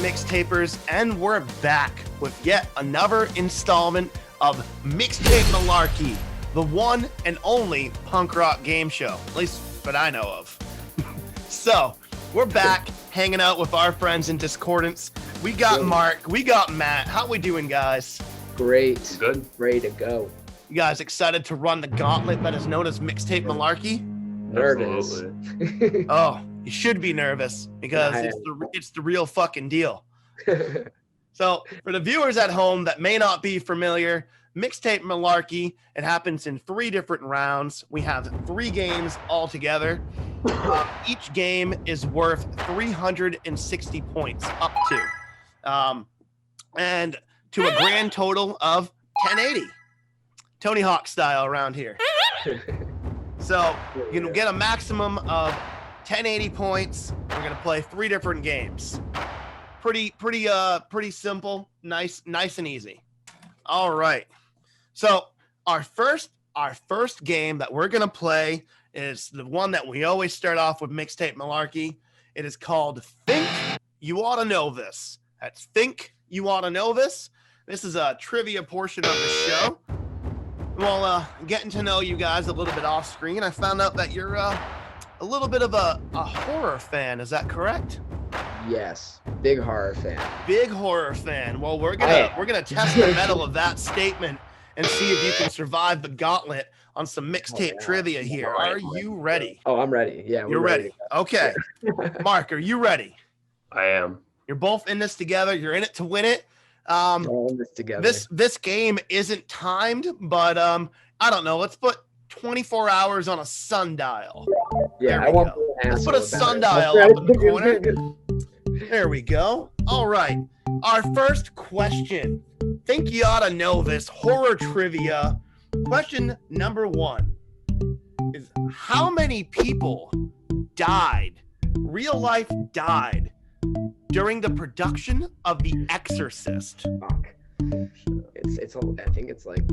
Mixtapers, and we're back with yet another installment of MixTape Malarkey, the one and only punk rock game show, at least that I know of. So, we're back hanging out with our friends in Discordance. We got Mark, we got Matt. How we doing, guys? Great. Good. Ready to go. You guys excited to run the gauntlet that is known as MixTape Malarkey? Nervous. Oh, you should be nervous because it's the real fucking deal. So, for the viewers at home that may not be familiar, MixTape Malarkey, it happens in 3 different rounds. We have 3 games altogether. Each game is worth 360 points up to. And to a grand total of 1080. Tony Hawk style around here. So you can get a maximum of 1080 points. We're gonna play 3 different games. Pretty simple, nice and easy. All right. So our first game that we're gonna play is the one that we always start off with MixTape Malarkey. It is called Think You Ought to Know This. That's Think You Ought to Know This. This is a trivia portion of the show. Well, getting to know you guys a little bit off screen, I found out that you're a little bit of a horror fan. Is that correct? Yes, big horror fan. Big horror fan. Well, we're gonna test the metal of that statement and see if you can survive the gauntlet on some mixtape trivia here. Are you ready? Oh, I'm ready. Yeah, You're ready. Okay. Mark, are you ready? I am. You're both in this together. You're in it to win it. All in this together. This game isn't timed, but I don't know. Let's put 24 hours on a sundial. Yeah, I won't. Let's put a sundial up in the corner. There we go. All right. Our first question. Think you ought to know this horror trivia. Question number 1 is how many people died, real life died, during the production of The Exorcist? Fuck. I think it's like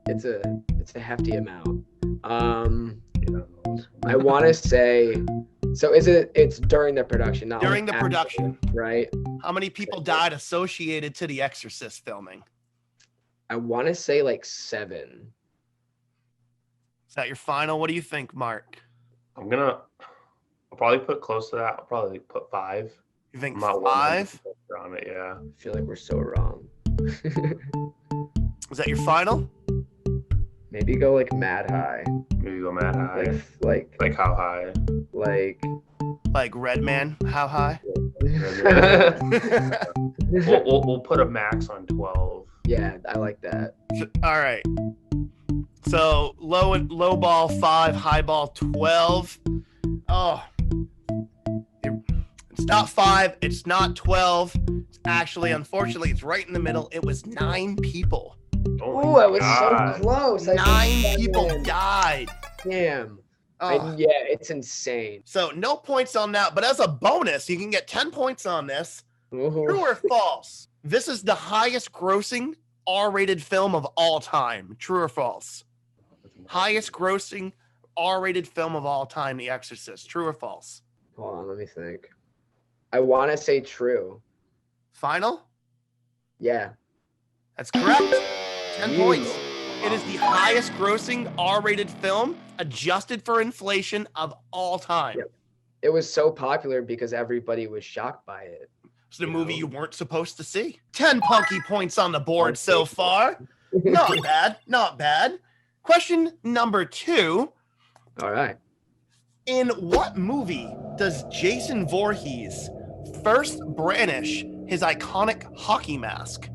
it's a hefty amount. I want to say. So it's during the production, not during like the production, right? How many people died associated to The Exorcist filming? I want to say like 7. Is that your final? What do you think, Mark? I'll probably put close to that. I'll probably put 5. You think I'm not 5? On it, yeah. I feel like we're so wrong. Is that your final? Maybe go like mad high. Maybe go mad high. Like how high? Like Redman, how high? We'll put a max on 12. Yeah, I like that. All right. So low ball 5, high ball 12. Oh, it's not 5. It's not 12. It's actually, unfortunately, it's right in the middle. It was 9 people. Oh, I was so close. 9 people died. Damn. Oh. Yeah, it's insane. So no points on that, but as a bonus, you can get 10 points on this. True or false? This is the highest grossing R-rated film of all time. True or false? Highest grossing R-rated film of all time, The Exorcist. True or false? Hold on, let me think. I want to say true. Final? Yeah. That's correct. 10 points. It is the highest grossing R-rated film adjusted for inflation of all time. Yep. It was so popular because everybody was shocked by it. It's the movie you weren't supposed to see. 10 punky points on the board so far. Not bad. Not bad. Question number 2. All right. In what movie does Jason Voorhees first brandish his iconic hockey mask?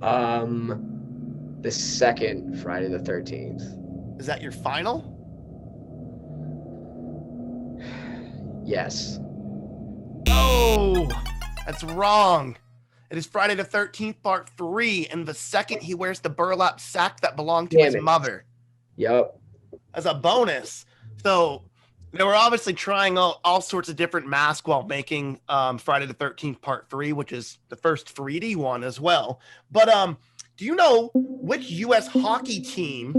The second Friday the 13th. Is that your final? Yes. Oh, that's wrong. It is Friday the 13th, part 3, and the second he wears the burlap sack that belonged to his mother. Yep. As a bonus. So they were obviously trying all sorts of different masks while making Friday the 13th, part 3, which is the first 3D one as well. But do you know which U.S. hockey team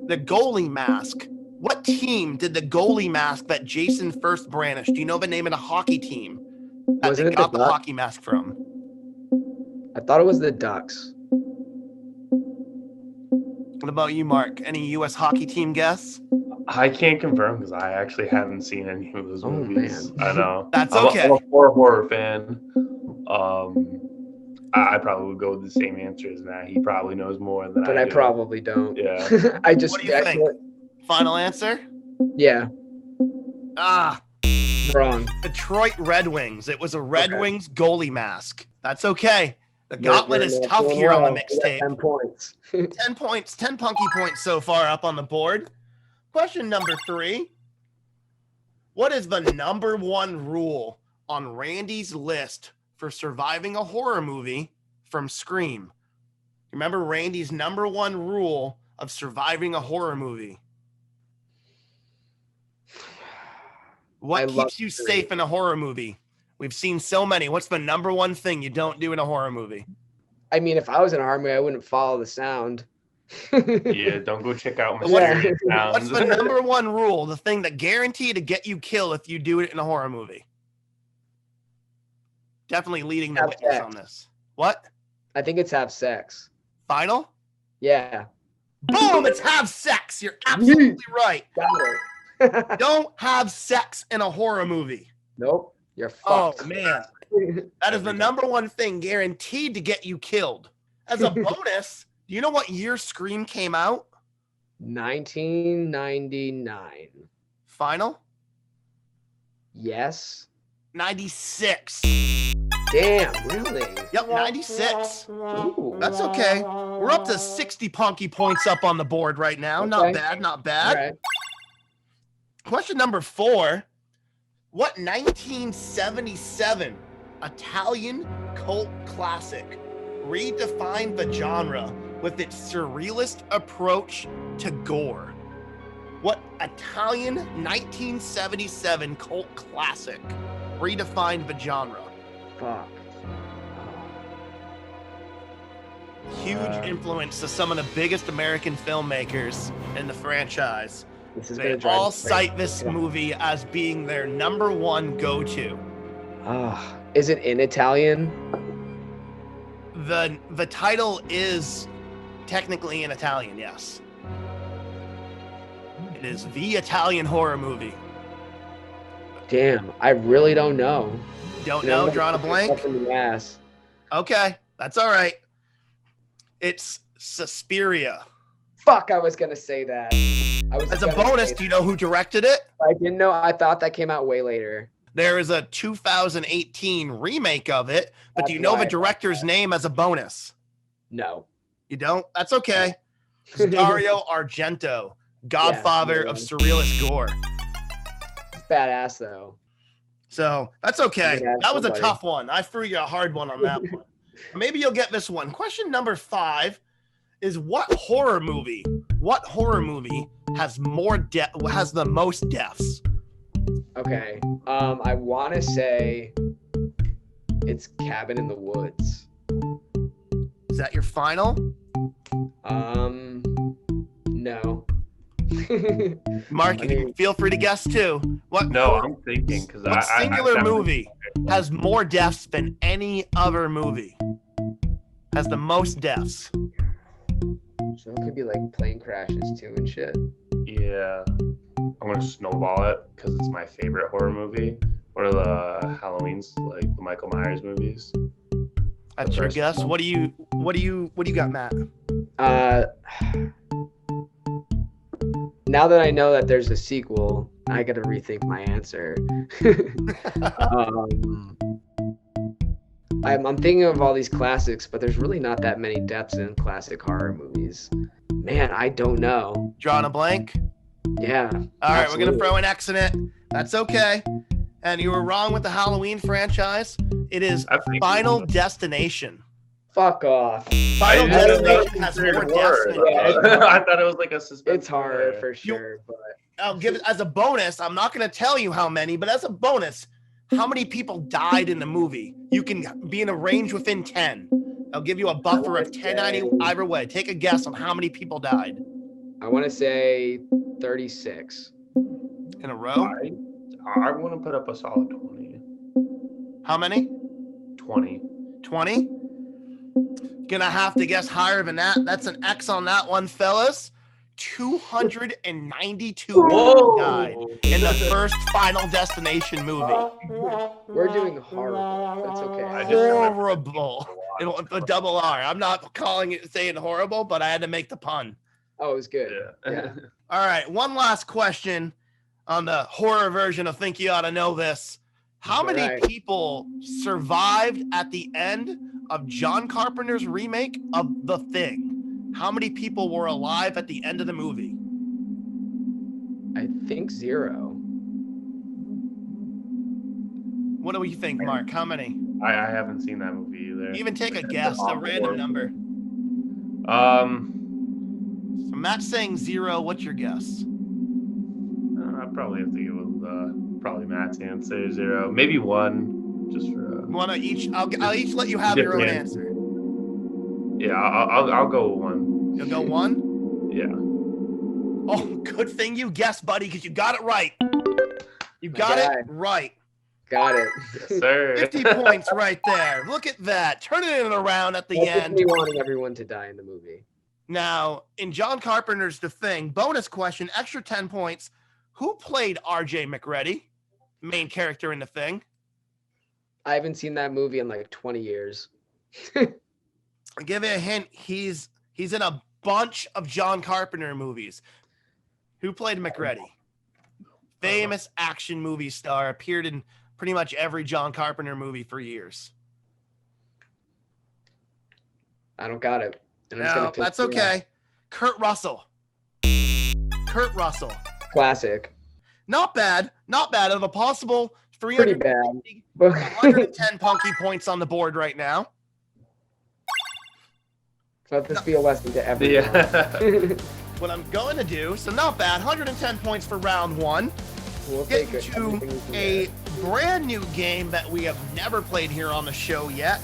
the goalie mask? What team did the goalie mask that Jason first brandished? Do you know the name of the hockey team that Wasn't they it the got the Ducks? hockey mask from? I thought it was the Ducks. What about you, Mark? Any U.S. hockey team guess? I can't confirm because I actually haven't seen any of those Oh, movies. man. I know. That's I'm okay. a horror fan. I probably would go with the same answer as Matt. He probably knows more than But I I do. probably don't. Yeah. I just What do you think? Final answer? Yeah, Ah, wrong. Detroit Red Wings. It was a Red Okay. Wings goalie mask. That's okay. The We're gauntlet is not tough doing here on the well. We got mixtape. 10 points. 10 points, 10 punky points so far up on the board. Question number 3. What is the number 1 rule on Randy's list for surviving a horror movie from Scream? Remember Randy's number 1 rule of surviving a horror movie? What keeps you safe in a horror movie? We've seen so many. What's the number 1 thing you don't do in a horror movie? I mean, if I was in a horror movie, I wouldn't follow the sound. Yeah, don't go check out Yeah. Mysterious What's Sounds. the number 1 rule? The thing that guaranteed to get you killed if you do it in a horror movie? Definitely leading the Have witness sex. on this. What? I think it's have sex. Final? Yeah. Boom! It's have sex. You're absolutely right. Got it. Don't have sex in a horror movie. Nope. You're Oh, fucked. man. That is the number 1 thing guaranteed to get you killed. As a bonus, do you know what year Scream came out? 1999. Final? Yes. 96. Damn, really? Yep, 96. Ooh. That's okay. We're up to 60 punky points up on the board right now. Not Okay. bad, not All bad. right. Question number 4. What 1977 Italian cult classic redefined the genre with its surrealist approach to gore? What Italian 1977 cult classic redefined the genre? Fuck. Huge influence to some of the biggest American filmmakers in the franchise. This is They gonna drive all me crazy. cite this movie as being their number 1 go-to. Ah, is it in Italian? The title is technically in Italian, yes. It is the Italian horror movie. Damn, I really don't know. Don't You know, know, I'm drawing a gonna blank? kick myself in the ass. Okay, that's all right. It's Suspiria. Fuck, I was gonna say that. As a bonus, do you know who directed it? I didn't know. I thought that came out way later. There is a 2018 remake of it, but do you That's know why the I thought director's name as a bonus? No. You don't? That's okay. It's Dario Argento, godfather Yeah. of surrealist gore. It's badass though. So that's okay. Yeah, That was a somebody. tough one. I threw you a hard one on that one. Maybe you'll get this one. Question number 5 is what horror movie has has the most deaths? Okay. I want to say it's Cabin in the Woods. Is that your final? No. Mark, you can feel free to guess too. What No, I'm thinking because what singular movie has more deaths than any other movie? Has the most deaths? So it could be like plane crashes too and shit. Yeah, I'm gonna snowball it because it's my favorite horror movie. What are the Halloween's, like the Michael Myers movies? That's your guess. What do you got, Matt? Now that I know that there's a sequel, I gotta rethink my answer. I'm thinking of all these classics, but there's really not that many depths in classic horror movies. Man, I don't know. Drawing a blank? Yeah. All right, we're gonna throw an X in it. That's okay. And you were wrong with the Halloween franchise. It is Final Destination. Fuck off. Final Destination has more deaths than I thought it was like a suspense. It's horror for sure, but I'll give it as a bonus. I'm not going to tell you how many, but as a bonus, how many people died in the movie? You can be in a range within 10. I'll give you a buffer of 10 either way. Take a guess on how many people died. I want to say 36. In a row? I want to put up a solid 20. How many? 20. 20? Gonna have to guess higher than that. That's an X on that one, fellas. 292 people died in the first Final Destination movie. We're doing horrible. That's okay. I just remember Horrible. A double R. I'm not saying horrible, but I had to make the pun. Oh, it was good. Yeah. All right, one last question on the horror version of Think You Ought to Know This. How many people survived at the end of John Carpenter's remake of The Thing? How many people were alive at the end of the movie? I think 0. What do you think, Mark? How many? I haven't seen that movie either. Even take a guess, a random number. So Matt's saying 0. What's your guess? I probably have to go with probably Matt's answer, 0. Maybe 1, just for. One of each. I'll each let you have your own answer. Yeah, I'll go with 1. You'll go 1? Yeah. Oh, good thing you guessed, buddy, because you got it right. You got it right. Got it. Yes, sir. 50 points right there. Look at that. Turning it around at the end. Me wanting everyone to die in the movie. Now, in John Carpenter's The Thing, bonus question, extra 10 points. Who played R.J. McReady, main character in The Thing? I haven't seen that movie in like 20 years. I'll give you a hint. He's in a bunch of John Carpenter movies. Who played McReady? Famous action movie star, appeared in pretty much every John Carpenter movie for years. I don't got it. No, that's okay. Kurt Russell. Kurt Russell. Classic. Not bad. Not bad. Of a possible 350, 110 punky points on the board right now. Let this be a lesson to everyone. Yeah. What I'm going to do, so not bad, 110 points for round 1. We'll Get take it. into a brand new game that we have never played here on the show yet.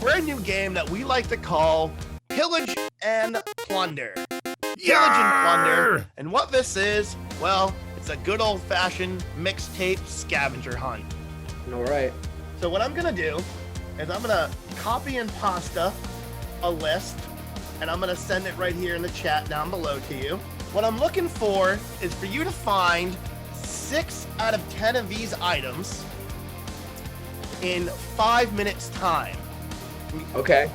Brand new game that we like to call Pillage and Plunder. Pillage and Plunder. And what this is, well, it's a good old-fashioned mixtape scavenger hunt. All right. So what I'm going to do is I'm going to copy and pasta a list, and I'm going to send it right here in the chat down below to you. What I'm looking for is for you to find 6 out of 10 of these items in 5 minutes time. Okay.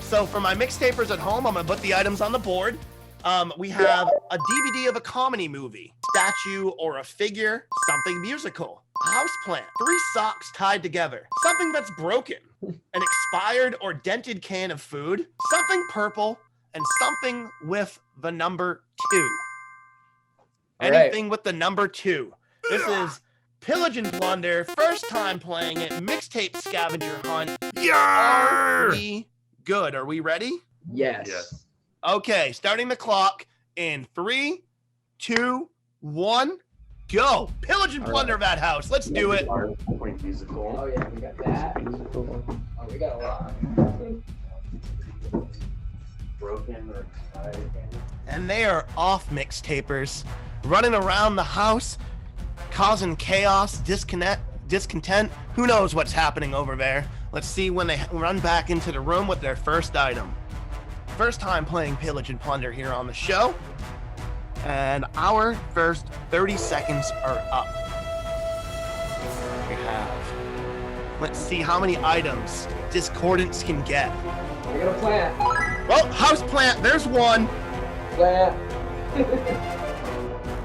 So for my mixtapers at home, I'm going to put the items on the board. We have a DVD of a comedy movie, statue or a figure, something musical, a houseplant, 3 socks tied together, something that's broken, an expired or dented can of food, something purple, and something with the number 2. Anything with the number 2. This is Pillage and Plunder, first time playing it, mixtape scavenger hunt. Are we good? Are we ready? Yes. Okay, starting the clock in 3, 2, 1, go. Pillage and Plunder that house. Let's do it. Point musical. Oh yeah, we got that. Oh, we got a lot. Broken or expired. And they are off, mixtapers, running around the house, causing chaos, discontent. Who knows what's happening over there? Let's see when they run back into the room with their first item. First time playing Pillage and Plunder here on the show. And our first 30 seconds are up. We have. Let's see how many items Discordance can get. We got a plant. Well, house plant, there's one. Plant.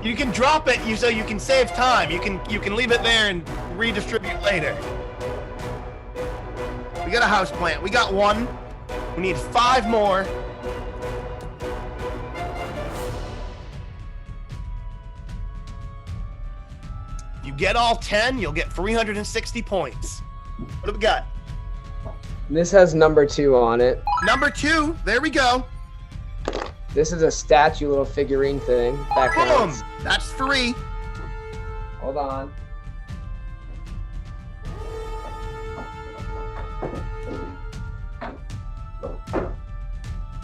You can drop it so you can save time. You can leave it there and redistribute later. We got a house plant. We got 1. We need 5 more. If you get all 10, you'll get 360 points. What do we got? This has number 2 on it. Number 2. There we go. This is a statue, little figurine thing. That Boom. counts. That's 3. Hold on.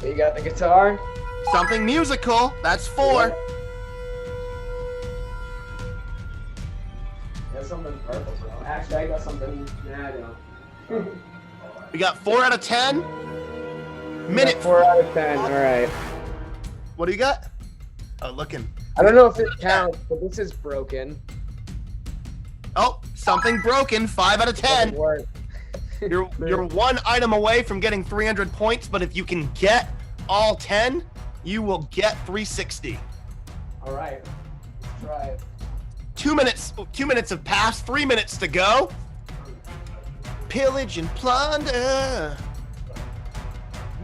You got the guitar? Something musical. That's 4. That's something purple, bro. Actually, I got something. Nah, I don't. We got 4 out of 10. Minute 4 out of 10. All right. What do you got? Oh, looking. I don't know if it counts, but this is broken. Oh, something broken. 5 out of 10. Work. You're 1 item away from getting 300 points, but if you can get all 10, you will get 360. All right. Let's try it. 2 minutes. 2 minutes have passed. 3 minutes to go. Pillage and plunder.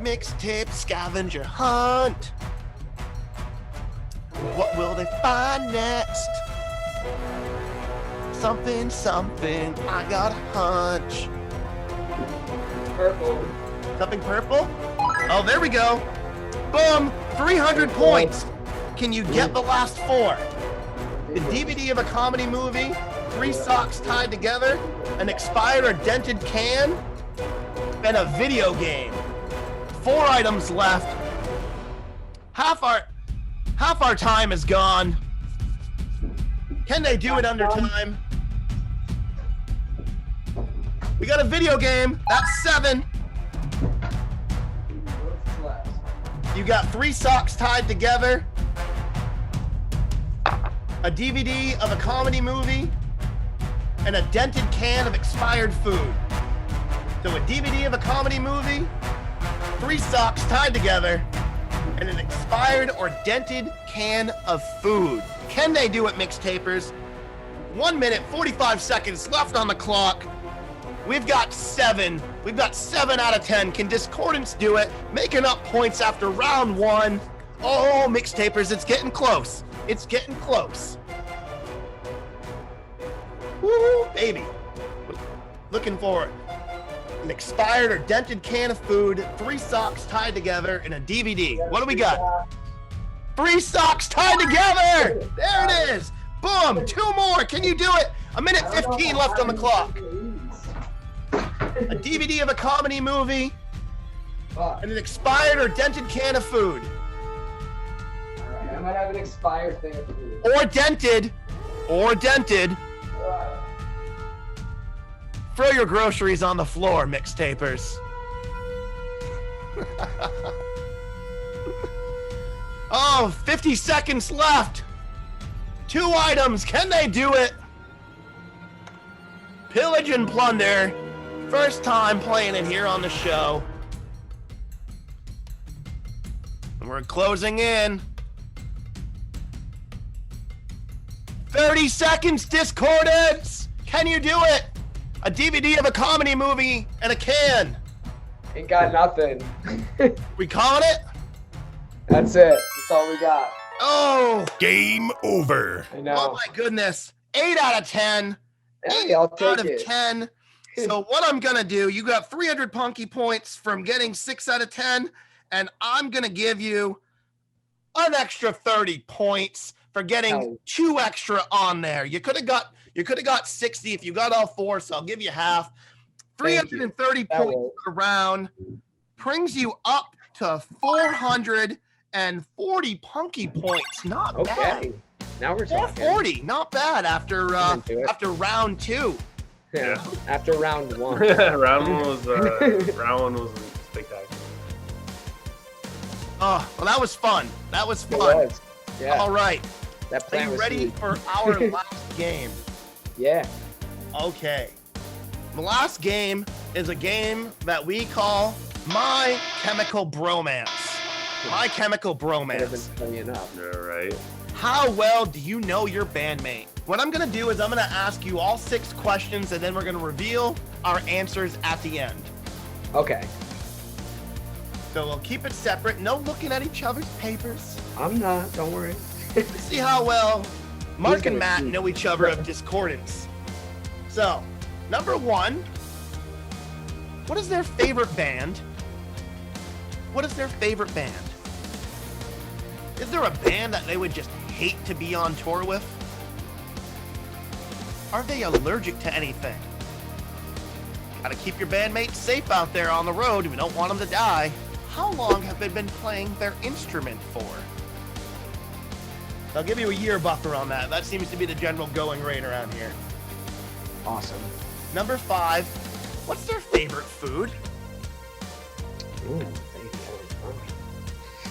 Mixtape scavenger hunt. What will they find next? Something, something. I got a hunch. Purple. Something purple? Oh, there we go. Boom. 300 points. Can you get the last 4? The DVD of a comedy movie, 3 socks tied together, an expired or dented can, and a video game. 4 items left. Half our time is gone. Can they do it under time? We got a video game. That's 7. What's left? You got 3 socks tied together, a DVD of a comedy movie, and a dented can of expired food. So a DVD of a comedy movie, 3 socks tied together, and an expired or dented can of food. Can they do it, mixtapers? 1 minute, 45 seconds left on the clock. We've got 7. We've got 7 out of 10. Can Discordance do it? Making up points after round 1. Oh, mixtapers, it's getting close. It's getting close. Woo, baby. Looking for an expired or dented can of food, 3 socks tied together, and a DVD. What do we got? 3 socks tied together. There it is. Boom. 2 more. Can you do it? 1 minute 15 left on the clock. A DVD of a comedy movie, and an expired or dented can of food. I might have an expired thing of food. Or dented. Or dented. Throw your groceries on the floor, mixtapers. Oh, 50 seconds left. 2 items. Can they do it? Pillage and plunder. First time playing it here on the show. And we're closing in. 30 seconds, Discordance. Can you do it? A DVD of a comedy movie and a can. Ain't got nothing. We calling it? That's it. That's all we got. Oh, game over. I know. Oh my goodness. 8 out of 10. Hey, I'll 8 take out of it. 10. So what I'm going to do, you got 300 punky points from getting 6 out of 10, and I'm going to give you an extra 30 points for getting 2 extra on there. You could have got 60 if you got all 4, so I'll give you half. 330 points around brings you up to 440 punky points. Not bad. Now we're talking. 440, not bad after round 2. Yeah. After round 1. round one was spectacular. Oh, well, that was fun. That was It fun. was. Yeah. All right. That Are plan you was ready sweet. for our last game? Yeah. Okay. The last game is a game that we call My Chemical Bromance. My Chemical Could have been Bromance. funny enough. All right. How well do you know your bandmate? What I'm going to do is I'm going to ask you all 6 questions, and then we're going to reveal our answers at the end. Okay. So we'll keep it separate. No looking at each other's papers. I'm not. Don't worry. Let's see how well Mark gonna and Matt cheat? know each other of discordance. So, number 1, what is their favorite band? What is their favorite band? Is there a band that they would just hate to be on tour with? Are they allergic to anything? Gotta keep your bandmates safe out there on the road. We don't want them to die. How long have they been playing their instrument for? I'll give you a year buffer on that. That seems to be the general going rate around here. Awesome. Number 5, what's their favorite food? Ooh,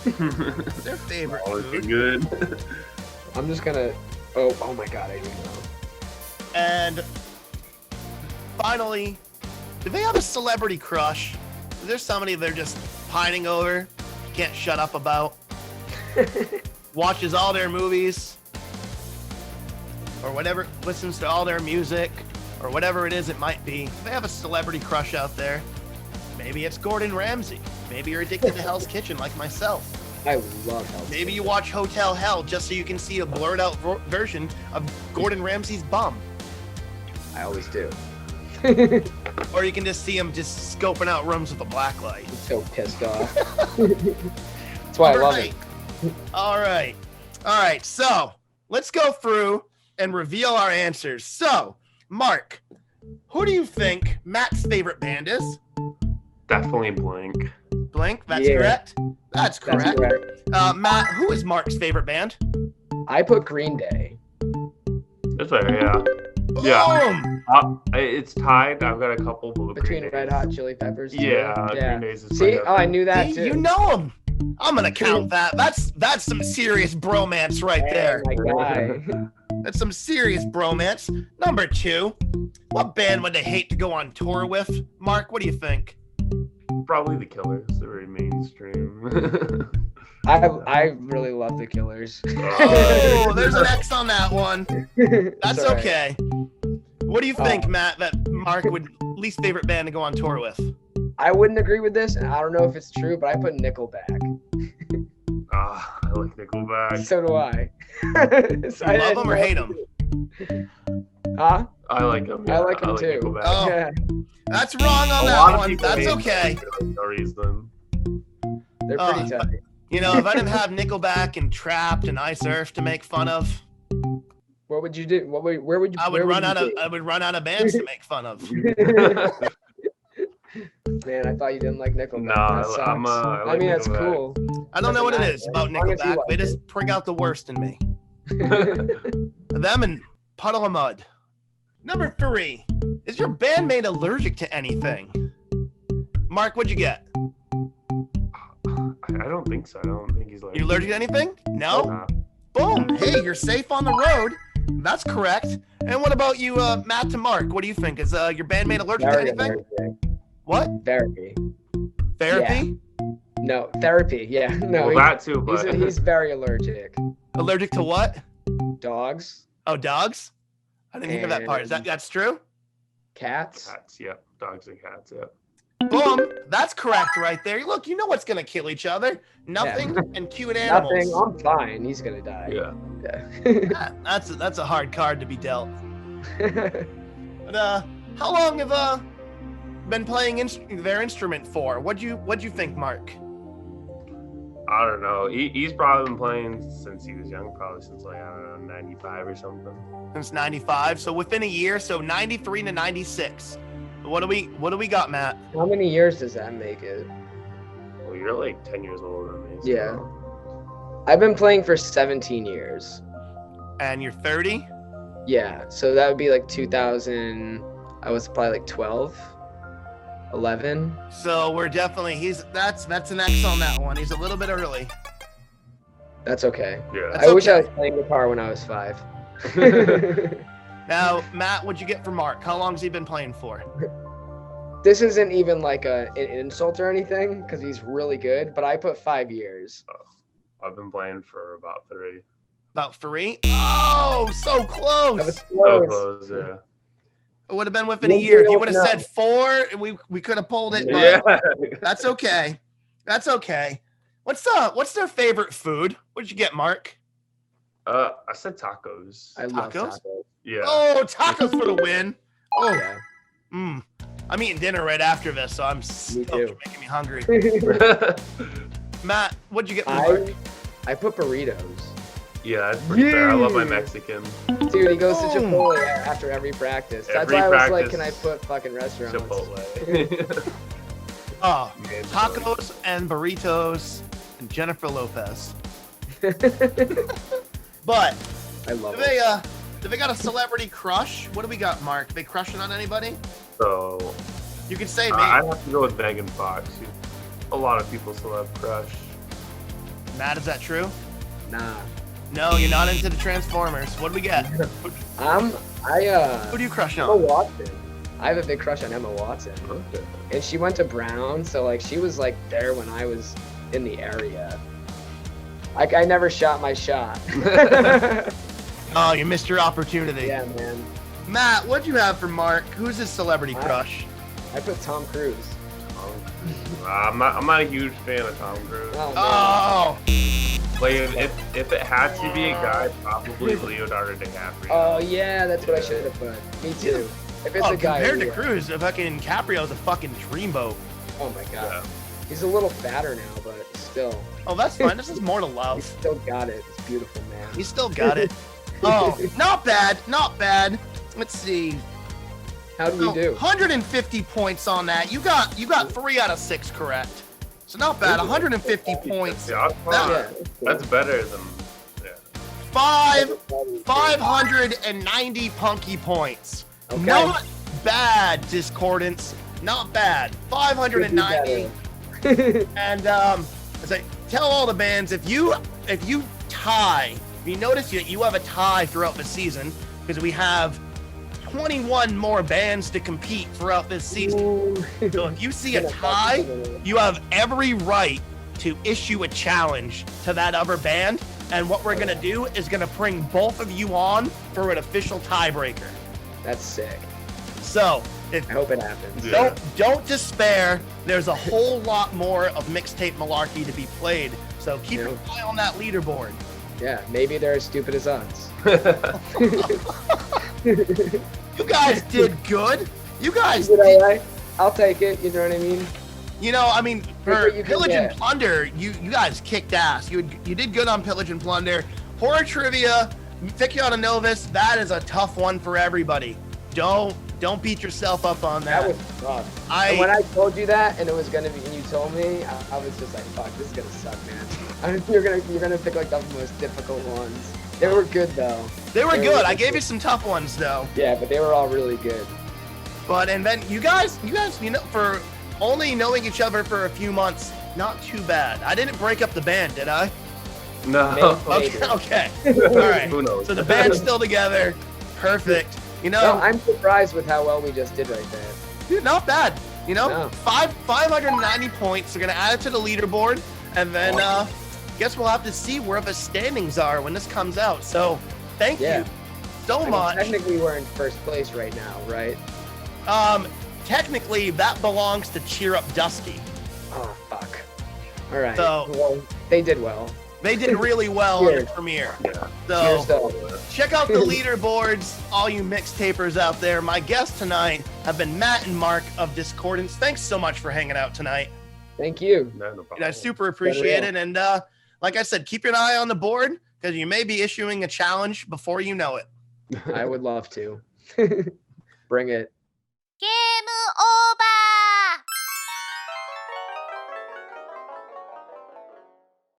What's their favorite Oh, food? good. I'm just gonna. Oh my god, I didn't know. And finally, do they have a celebrity crush? Is there somebody they're just pining over, can't shut up about, watches all their movies, or whatever, listens to all their music, or whatever it is it might be? Do they have a celebrity crush out there? Maybe it's Gordon Ramsay. Maybe you're addicted to Hell's Kitchen like myself. I love Hell's Maybe you watch Hotel Hell just so you can see a blurred out version of Gordon Ramsay's bum. I always do. Or you can just see him just scoping out rooms with a black light. I'm so pissed off. That's why I love it. All right. So let's go through and reveal our answers. So, Mark, who do you think Matt's favorite band is? Definitely Blink. Blink, that's Yeah. correct. That's correct. correct. Matt, who is Mark's favorite band? I put Green Day. That's fair, yeah. Yeah. Boom! It's tied. I've got a couple. But Between Green Red Days- Hot Chili Peppers. too. Yeah, Yeah. Green Days is See? my Oh, I knew that See, too. you know him. I'm gonna count that. That's some serious bromance right there. Oh, my guy. That's some serious bromance. Number 2, what band would they hate to go on tour with? Mark, what do you think? Probably the Killers. They're very mainstream. I really love the Killers. Oh, there's an X on that one. That's It's all right. okay. What do you think, Matt, that Mark would least favorite band to go on tour with? I wouldn't agree with this, and I don't know if it's true, but I put Nickelback. I like Nickelback. So do I. So You love them or hate them? Huh? I like them. I like them too. Nickelback. Oh. Yeah. That's wrong on A that lot of one. people That's hate okay. them for no reason. They're pretty tight. You know, if I didn't have Nickelback and Trapped and Ice Earth to make fun of, What would you do? Where would you? I would run out of bands to make fun of. Man, I thought you didn't like Nickelback. Nah, That sucks. I like I mean, that's Nickelback. cool. I don't know what it Doesn't is about matter. As long as you Nickelback. like They it. just bring out the worst in me. Them and Puddle of Mud. Number 3, is your bandmate allergic to anything? Mark, what'd you get? I don't think so. I don't think he's like. You allergic to anything? No? Nah. Boom. Hey, you're safe on the road. That's correct. And what about you, Matt to Mark? What do you think? Is your bandmate allergic to Very anything? allergic. What? Therapy. Therapy? No, therapy. Yeah. No, Well, that too, he's, but he's very allergic. Allergic to what? Dogs, Oh, dogs? I didn't hear that part. That's true? cats. cats. Yep, dogs and cats. Yep. Boom. That's correct right there. Look, you know what's going to kill each other. Nothing and cute animals. Nothing. I'm fine. He's gonna die. Yeah. Yeah. That's a hard card to be dealt. But how long have been playing their instrument for? What'd you think, Mark? I don't know. He's probably been playing since he was young, probably since like, I don't know, 95 or something. Since 95, so within a year, so 93 to 96. What do we got, Matt? How many years does that make it? Well, you're like 10 years older than me. So. Yeah. I've been playing for 17 years. And you're 30? Yeah, so that would be like 2000. I was probably like 12, 11. So we're definitely that's an X on that one. He's a little bit early. That's okay. Yeah. That's I wish I okay. was playing guitar when I was 5. Now, Matt, what'd you get for Mark? How long's he been playing for? This isn't even like an insult or anything because he's really good, but I put 5 years. I've been playing for about 3. About 3? Oh, so That close. was So close. close, yeah. It would have been within a year. If you would have said 4, we could have pulled it, but Yeah. that's okay. That's okay. What's their favorite food? What'd you get, Mark? I said tacos. I love Tacos? tacos. Yeah. Oh, tacos for the win. Oh, Yeah. I'm eating dinner right after this, so I'm stoked. too. You're making me hungry. Matt, what'd you get for Mark? I put burritos. Yeah, that's pretty fair. I love my Yeah. Mexican. Dude, he goes to Boom. Chipotle after every practice. That's Every why I was like, practice, can I put fucking restaurants? Chipotle. Oh, Man, tacos and burritos and Jennifer Lopez. But I love do they it. Do they got a celebrity crush? What do we got, Mark? They crushing on anybody? So You can say me. I'd have to go with Megan Fox. A lot of people still have crush. Matt, is that true? Nah. No, you're not into the Transformers. What do we get? Who Who do you crush Emma on? Watson. I have a big crush on Emma Watson. Okay. And she went to Brown, so like she was like there when I was in the area. Like I never shot my shot. Oh, you missed your opportunity. Yeah, man. Matt, what'd you have for Mark? Who's his celebrity crush? I put Tom Cruise. I'm not a huge fan of Tom Cruise. Oh, man. Oh, Like if it had to be a guy, probably Leonardo DiCaprio. Oh yeah, that's what I should have put. Me too. If it's a guy. compared to Leo. Cruz, fucking Caprio's a fucking dreamboat. Oh my god. Yeah. He's a little fatter now, but still. Oh, that's fine. This is more to He's love. still got it. It's beautiful, man. He still got it. Oh, not bad, not bad. Let's see. How do we do? 150 points on that. You got 3 out of 6 correct. So not bad. 150 points. Yeah, that's better than 590 punky points. Okay. Not bad, Discordance. Not bad. 590. And as I tell all the bands, if you tie, if you notice that you have a tie throughout the season, because we have 21 more bands to compete throughout this season. So if you see a tie, you have every right to issue a challenge to that other band. And what we're gonna do is gonna bring both of you on for an official tiebreaker. That's sick. So I hope it happens. Yeah. don't despair. There's a whole lot more of Mixtape Malarkey to be played. So keep Yeah. your eye on that leaderboard. Yeah, maybe they're as stupid as us. You guys did good. You guys Did did. all right. I'll take it. You know what I mean? You know, I mean, Take for what you can Pillage and get. Plunder, you guys kicked ass. You did good on Pillage and Plunder. Horror Trivia, Ficciata Novus, that is a tough one for everybody. Don't beat yourself up on that. That was rough. And when I told you that, and it was gonna be, and you told me, I was just like, "Fuck, this is gonna suck, man." You're gonna pick like the most difficult ones. They were good though. They were they were good. I really gave good. you some tough ones though. Yeah, but they were all really good. But and then you guys, you know, for only knowing each other for a few months, not too bad. I didn't break up the band, did I? No. Maybe. Okay. All right. Who knows? So the band's still together. Perfect. You know, No, I'm surprised with how well we just did right there. dude, not bad. You know, No. 590 points. We're gonna add it to the leaderboard, and then guess we'll have to see where the standings are when this comes out. So thank Yeah. you so I mean, much. technically, we're in first place right now, right? Technically, that belongs to Cheer Up Dusty. Oh fuck. All right. So- well, they did well. They did really well on the Cheers. premiere. Yeah. Cheers, So though. check out the leaderboards, all you mixtapers out there. My guests tonight have been Matt and Mark of Discordance. Thanks so much for hanging out tonight. Thank you. No problem. I super appreciate it. And like I said, keep your eye on the board because you may be issuing a challenge before you know it. I would love to. Bring it. Get